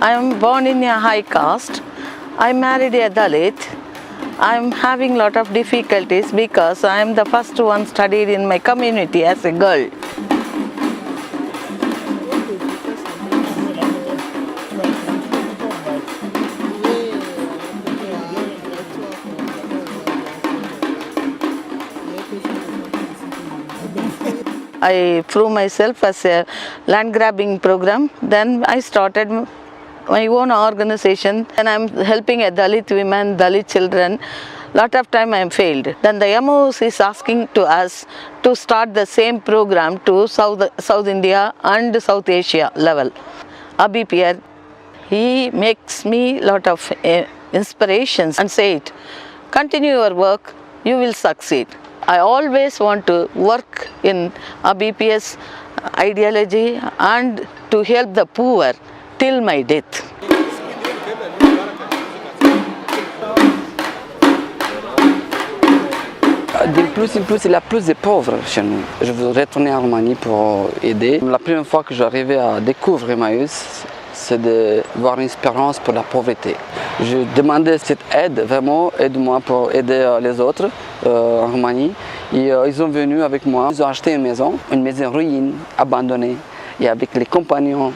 I am born in a high caste. I married a Dalit. I am having lot of difficulties because I am the first one studied in my community as a girl. I proved myself as a land grabbing program. Then I started my own organization and I'm helping a Dalit women, Dalit children. Lot of time I am failed. Then the MOS is asking to us to start the same program to South India and South Asia level. Abhi Pierre, he makes me lot of inspirations and say it, continue your work, you will succeed. I always want to work in ABPS ideology and to help the poor till my death. De plus en plus, il y a plus de pauvres chez nous. Je voudrais retourner en Roumanie pour aider. La première fois que j'arrivais à découvrir Emmaüs, c'est de voir une espérance pour la pauvreté. Je demandais cette aide, vraiment, aide-moi pour aider les autres en Roumanie. Et ils sont venus avec moi, ils ont acheté une maison ruine, abandonnée. Et avec les compagnons,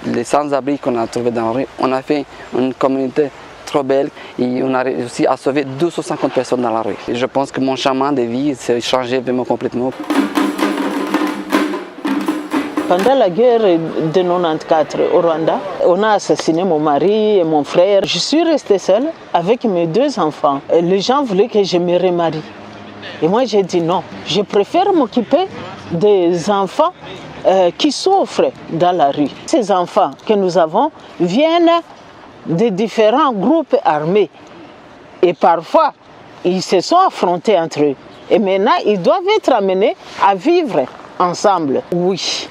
les sans-abri qu'on a trouvés dans la rue, on a fait une communauté trop belle et on a réussi à sauver 250 personnes dans la rue. Et je pense que mon chemin de vie s'est changé vraiment complètement. Pendant la guerre de 94 au Rwanda, on a assassiné mon mari et mon frère. Je suis restée seule avec mes 2 enfants. Les gens voulaient que je me remarie. Et moi j'ai dit non. Je préfère m'occuper des enfants qui souffrent dans la rue. Ces enfants que nous avons viennent de différents groupes armés. Et parfois, ils se sont affrontés entre eux. Et maintenant, ils doivent être amenés à vivre ensemble. Oui.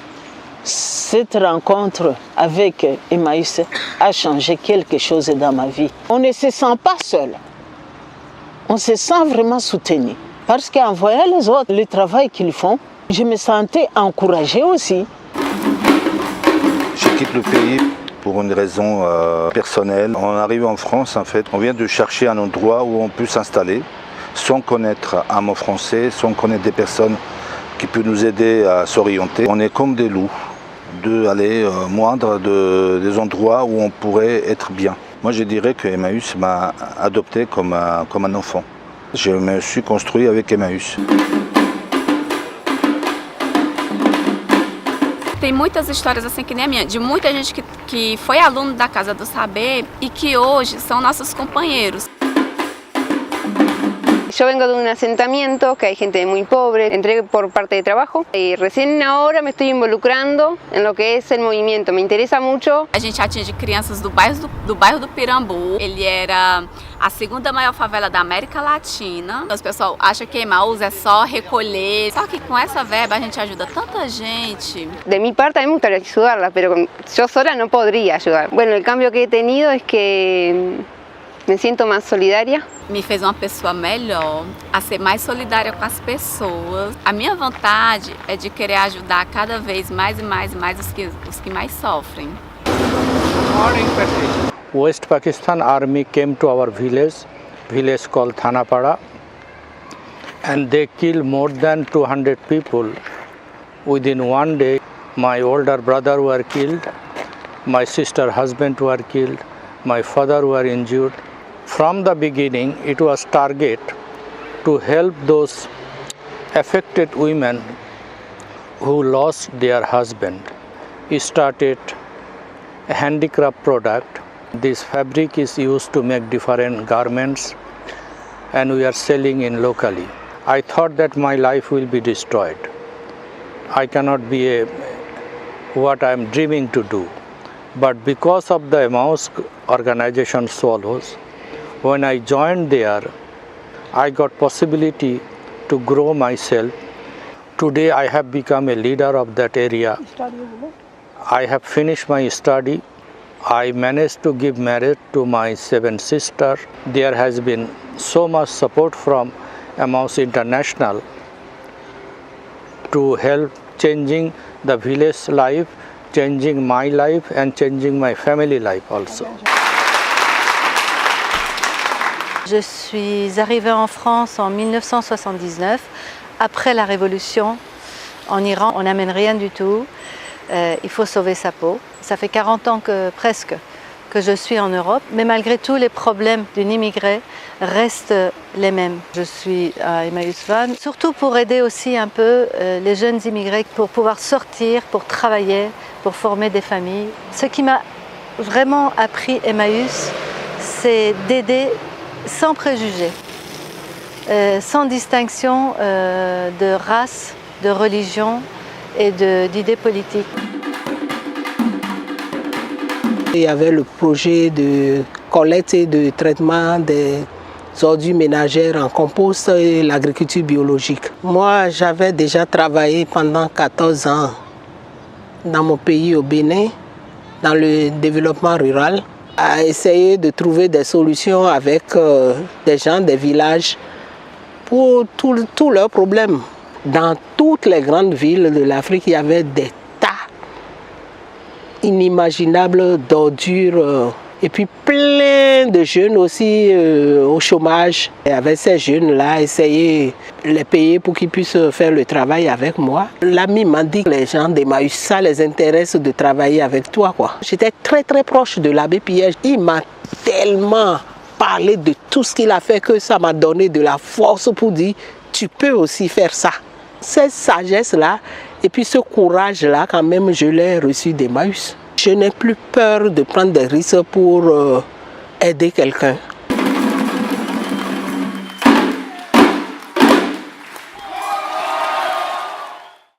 Cette rencontre avec Emmaüs a changé quelque chose dans ma vie. On ne se sent pas seul. On se sent vraiment soutenu. Parce qu'en voyant les autres, le travail qu'ils font, je me sentais encouragée aussi. Je quitte le pays pour une raison personnelle. On arrive en France, en fait, on vient de chercher un endroit où on peut s'installer sans connaître un mot français, sans connaître des personnes qui peuvent nous aider à s'orienter. On est comme des loups, d'aller moindre des endroits où on pourrait être bien. Moi je dirais que Emmaüs m'a adopté comme un enfant. Je me suis construit avec Emmaüs. Tem muitas histórias assim que nem a minha, de muita gente que foi aluno da Casa do Saber e que hoje são nossos companheiros. Yo vengo de un asentamiento que hay gente muy pobre, entré por parte de trabajo y recién ahora me estoy involucrando en lo que es el movimiento, me interesa mucho. A gente atinge crianças do bairro do Pirambu. Ele era a 2ª maior favela da América Latina. Os pessoal acham que Emmaüs é só recolher, só que com essa verba a gente ajuda tanta gente. De mi parte a mí me gustaría ayudarla, pero yo sola no podría ayudar. Bueno, el cambio que he tenido es que me siento más solidaria. Me fez uma pessoa melhor, a ser mais solidária com as pessoas. A minha vontade é de querer ajudar cada vez mais e mais os que mais sofrem. West Pakistan Army came to our village called Thanapada, and they killed more than 200 people within one day. My older brother were killed, my sister husband were killed, my father were injured. From the beginning, it was target to help those affected women who lost their husband. We started a handicraft product. This fabric is used to make different garments and we are selling in locally. I thought that my life will be destroyed. I cannot be what I am dreaming to do. But because of the Emmaüs organization Swallows, when I joined there, I got possibility to grow myself. Today I have become a leader of that area. I have finished my study. I managed to give marriage to my 7 sisters. There has been so much support from Emmaüs International to help changing the village life changing my life and changing my family life also. Je suis arrivée en France en 1979, après la Révolution. En Iran, on n'amène rien du tout. Il faut sauver sa peau. Ça fait 40 ans presque que je suis en Europe, mais malgré tout, les problèmes d'une immigrée restent les mêmes. Je suis à Emmaüs Van, surtout pour aider aussi un peu les jeunes immigrés pour pouvoir sortir, pour travailler, pour former des familles. Ce qui m'a vraiment appris Emmaüs, c'est d'aider sans préjugés, sans distinction de race, de religion et d'idées politiques. Il y avait le projet de collecte et de traitement des ordures ménagères en compost et l'agriculture biologique. Moi, j'avais déjà travaillé pendant 14 ans dans mon pays, au Bénin, dans le développement rural, à essayer de trouver des solutions avec des gens des villages pour tous leurs problèmes. Dans toutes les grandes villes de l'Afrique, il y avait des tas inimaginables d'ordures et puis plein de jeunes aussi au chômage. Et avec ces jeunes-là, essayer de les payer pour qu'ils puissent faire le travail avec moi. L'ami m'a dit que les gens d'Emmaüs, ça les intéresse de travailler avec toi, quoi. J'étais très très proche de l'abbé Pierre. Il m'a tellement parlé de tout ce qu'il a fait que ça m'a donné de la force pour dire tu peux aussi faire ça. Cette sagesse-là et puis ce courage-là, quand même, je l'ai reçu d'Emmaüs. Je n'ai plus peur de prendre des risques pour aider quelqu'un.